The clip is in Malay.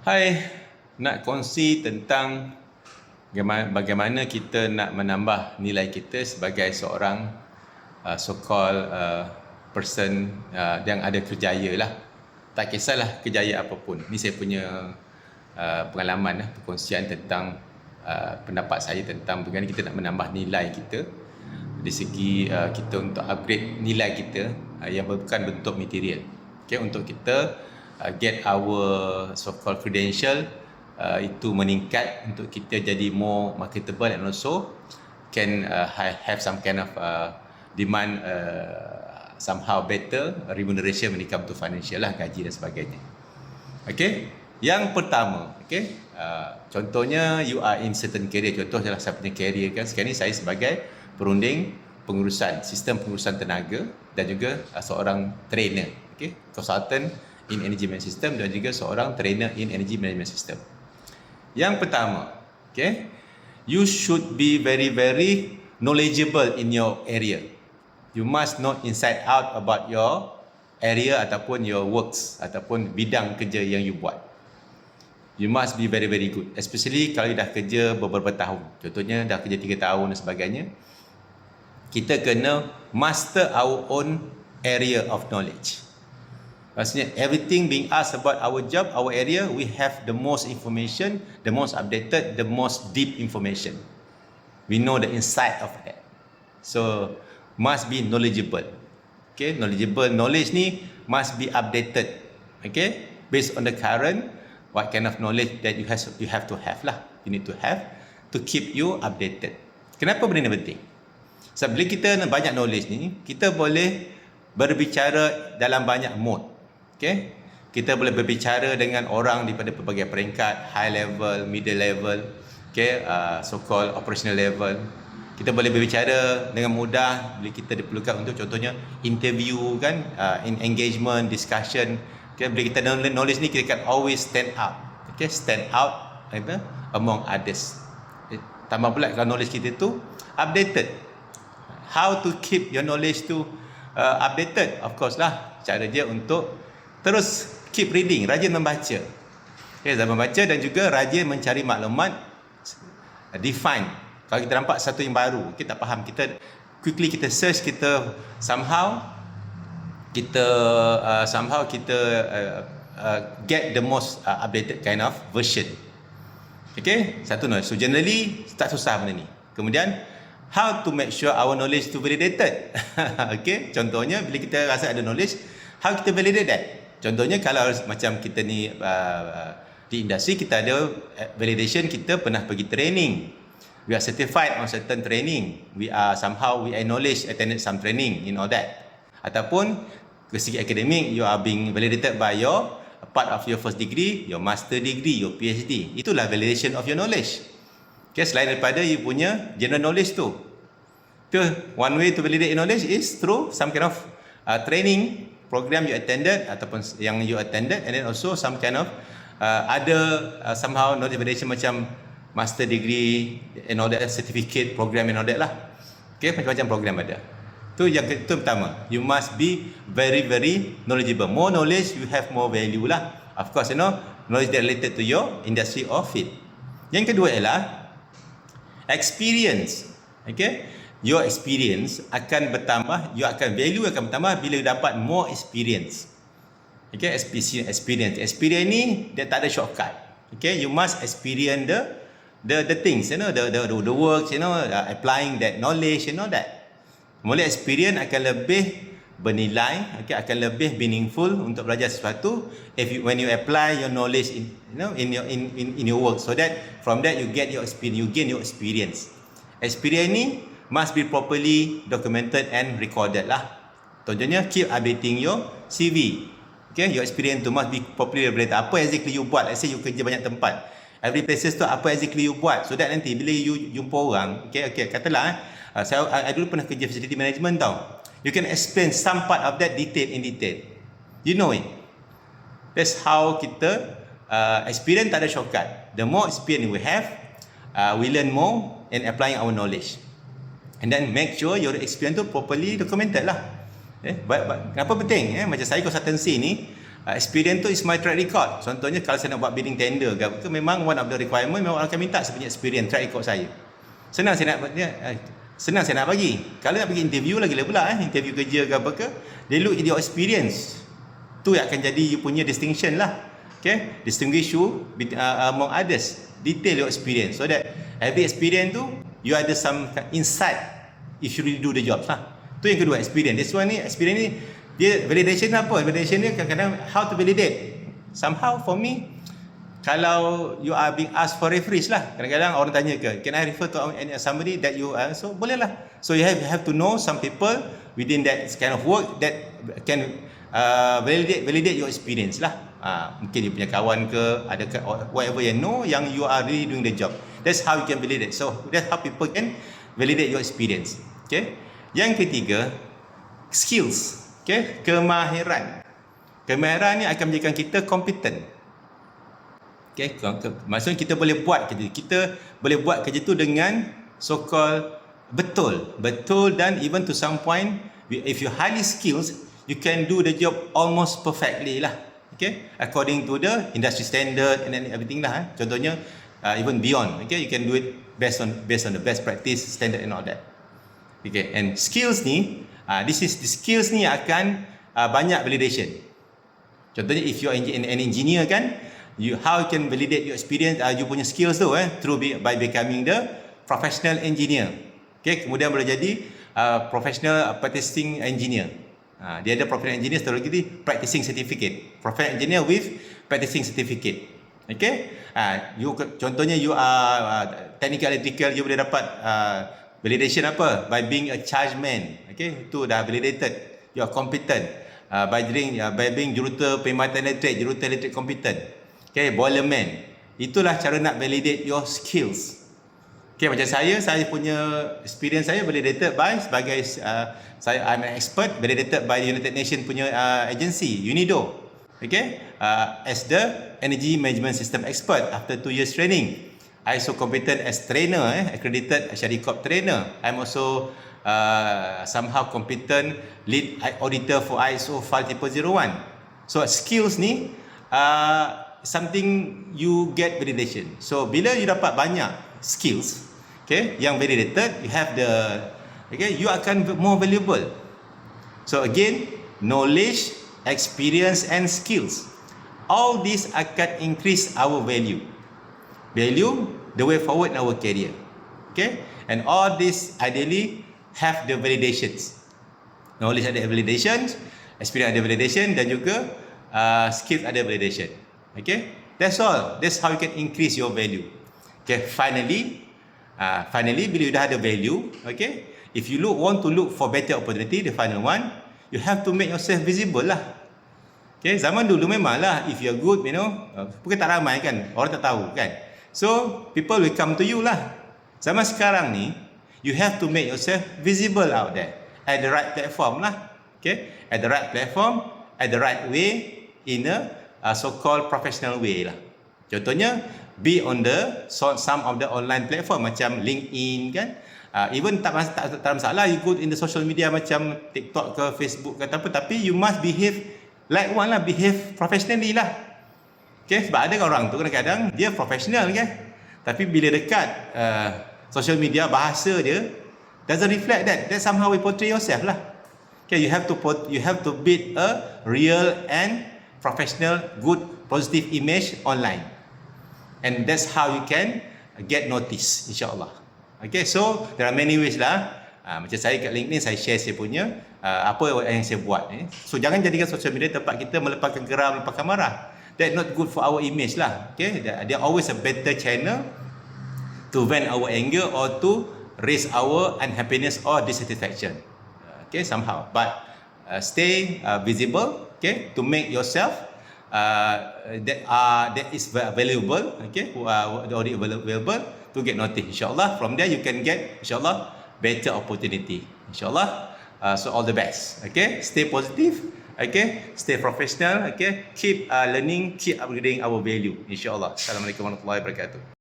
Hai, nak kongsi tentang bagaimana kita nak menambah nilai kita sebagai seorang so-called person yang ada kerjaya lah. Tak kisahlah kerjaya apapun. Ni saya punya pengalaman, perkongsian tentang pendapat saya tentang bagaimana kita nak menambah nilai kita dari segi kita untuk upgrade nilai kita yang bukan bentuk material. Okay, untuk kita get our so-called credential itu meningkat untuk kita jadi more marketable and also can have some kind of demand somehow better remuneration when it come to financial lah, gaji dan sebagainya. Okay, yang pertama, okay, contohnya you are in certain career, contoh adalah saya punya career kan, sekarang ni saya sebagai perunding pengurusan sistem pengurusan tenaga dan juga seorang trainer, okay, consultant in energy management system dan juga seorang trainer in energy management system. Yang pertama, okay, you should be very knowledgeable in your area. You must know inside out about your area ataupun your works ataupun bidang kerja yang you buat. You must be very good, especially kalau you dah kerja beberapa tahun. Contohnya dah kerja 3 tahun dan sebagainya. Kita kena master our own area of knowledge. Maksudnya everything being asked about our job, our area, we have the most information, the most updated, the most deep information. We know the inside of that. So must be knowledgeable. Okay, knowledgeable knowledge ni must be updated. Okay, based on the current what kind of knowledge that you have to have lah. You need to have to keep you updated. Kenapa benda ni penting? Sebab bila kita banyak knowledge ni, kita boleh berbicara dalam banyak mode. Okay? Kita boleh berbicara dengan orang daripada pelbagai peringkat, high level, middle level, okay, so-called operational level. Kita boleh berbicara dengan mudah bila kita diperlukan untuk contohnya interview kan, in engagement, discussion. Okay? Bila kita knowledge ni, kita can always stand out. Okay? Stand out among others. Tambah pula kalau knowledge kita tu updated. How to keep your knowledge tu updated? Of course lah, cara dia untuk terus keep reading, rajin membaca. Okay, rajin membaca dan juga rajin mencari maklumat, define. Kalau kita nampak satu yang baru, kita tak faham, kita quickly kita search, kita somehow kita get the most updated kind of version. Okay, satu knowledge. So generally tak susah benda ni. Kemudian how to make sure our knowledge to validated. Okay, contohnya bila kita rasa ada knowledge, how kita validate that? Contohnya kalau macam kita ni di industri, kita ada validation, kita pernah pergi training. We are certified on certain training. We acknowledge attended some training in all that. Ataupun ke segi akademik, you are being validated by your part of your first degree, your master degree, your PhD. Itulah validation of your knowledge. Okay, selain daripada you punya general knowledge tu. One way to validate your knowledge is through some kind of training program you attended ataupun yang you attended, and then also some kind of other somehow knowledge validation macam master degree and all that, certificate program and all that lah. Okay, macam-macam program ada. Tu pertama, you must be very knowledgeable. More knowledge, you have more value lah. Of course, knowledge that related to your industry or field. Yang kedua ialah experience. Okay, your experience akan bertambah, your value akan bertambah bila you dapat more experience. Okay, experience ni dia tak ada shortcut. Okay, you must experience the things, the works, applying that knowledge, that. Mulai experience akan lebih bernilai, okay, akan lebih meaningful untuk belajar sesuatu when you apply your knowledge in your work, so that from that you gain your experience. Experience ni must be properly documented and recorded lah. Contohnya, keep updating your CV. Okay, your experience tu must be properly recorded. Apa exactly you buat? Let's say you kerja banyak tempat. Every places tu apa exactly you buat? So that nanti bila you jumpa orang, okay, katalah I dulu pernah kerja facility management tau. You can explain some part of that in detail. You know it. That's how kita experience tak ada shortcut. The more experience we have, we learn more in applying our knowledge. And then make sure your experience tu properly documented lah. Kenapa penting? Macam saya consultancy ni, Experience tu is my track record. Contohnya kalau saya nak buat bidding tender ke memang one of the requirement memang akan minta saya punya experience, track record saya. Senang saya nak bagi. Kalau nak pergi interview lagi pula interview kerja ke apa ke, they look at your experience. Tu yang akan jadi you punya distinction lah. Okay, distinguish you among others. Detail your experience so that every experience tu you ada some insight if you really do the job lah. Tu yang kedua, experience. This one ni, experience ni dia validation apa? Validation ni kadang-kadang how to validate. Somehow for me, kalau you are being asked for reference lah, kadang-kadang orang tanya ke, can I refer to somebody that you so boleh lah. So you have to know some people within that kind of work that can validate your experience lah. Mungkin dia punya kawan ke, ada ke, whatever you know yang you are really doing the job. That's how you can validate. So that's how people can validate your experience. Okay. Yang ketiga, skills. Okay, kemahiran. Kemahiran ni akan menjadikan kita competent. Okay, maksudnya kita boleh buat kerja. Kita boleh buat kerja tu dengan so-called betul dan even to some point, if you highly skilled, you can do the job almost perfectly lah. Okay, according to the industry standard and everything lah. Contohnya even beyond. Okay, you can do it based on the best practice standard and all that. Okay, and skills ni, the skills ni akan banyak validation. Contohnya if you are an engineer kan, how you can validate your experience, you punya skills tu by becoming the professional engineer. Okay, kemudian boleh jadi professional practicing engineer. Dia ada professional engineer, satu lagi ni practicing certificate. Professional engineer with practicing certificate. Okay, contohnya you are technical electrical, you boleh dapat validation apa? By being a chargeman. Okay, itu dah validated. You are competent. By being juruter perkhidmatan elektrik, juruter elektrik competent. Okay, boilerman. Itulah cara nak validate your skills. Okay, macam saya punya experience saya validated by sebagai I'm an expert, validated by United Nations punya agency, UNIDO. Okay, as the energy management system expert after 2 years training. I also competent as trainer, accredited Syaricorp trainer. I'm also somehow competent lead auditor for ISO 50001. So skills ni something you get validation. So bila you dapat banyak skills, okay, yang validated, you have you akan more valuable. So again, knowledge, experience and skills. All these akan increase our value, the way forward in our career. Okay, and all this ideally have the validations. Knowledge ada validation, experience ada validation dan juga skills ada validation. Okay, that's all. That's how you can increase your value. Okay, finally bila you dah ada value, okay, if you want to look for better opportunity, the final one, you have to make yourself visible lah. Okay, zaman dulu memanglah if you're good, bukan tak ramai kan, orang tak tahu kan. So people will come to you lah. Zaman sekarang ni, you have to make yourself visible out there at the right platform lah. Okay, at the right platform, at the right way, in a so-called professional way lah. Contohnya, be on some of the online platform macam LinkedIn kan. Even tak masalah you go in the social media macam TikTok ke Facebook ke apa, tapi you must behave like one lah, behave professionally lah. Okay, sebab ada orang tu kadang-kadang dia professional kan, tapi bila dekat social media bahasa dia doesn't reflect that. That somehow we portray yourself lah. Okay, you have to build a real and professional, good, positive image online. And that's how you can get noticed, insyaAllah. Okay, so there are many ways lah. Macam saya kat LinkedIn, saya share saya punya apa yang saya buat. So jangan jadikan social media tempat kita melepaskan geram, melepaskan marah. That's not good for our image lah. Okay, there are always a better channel to vent our anger or to raise our unhappiness or dissatisfaction. Okay, somehow. But stay visible. Okay, to make yourself that is valuable. Okay, already available to get noticed. InsyaAllah, from there you can get, InsyaAllah, better opportunity. InsyaAllah. So all the best. Okay, stay positive. Okay, stay professional. Okay, keep learning, keep upgrading our value. InsyaAllah. Assalamualaikum warahmatullahi wabarakatuh.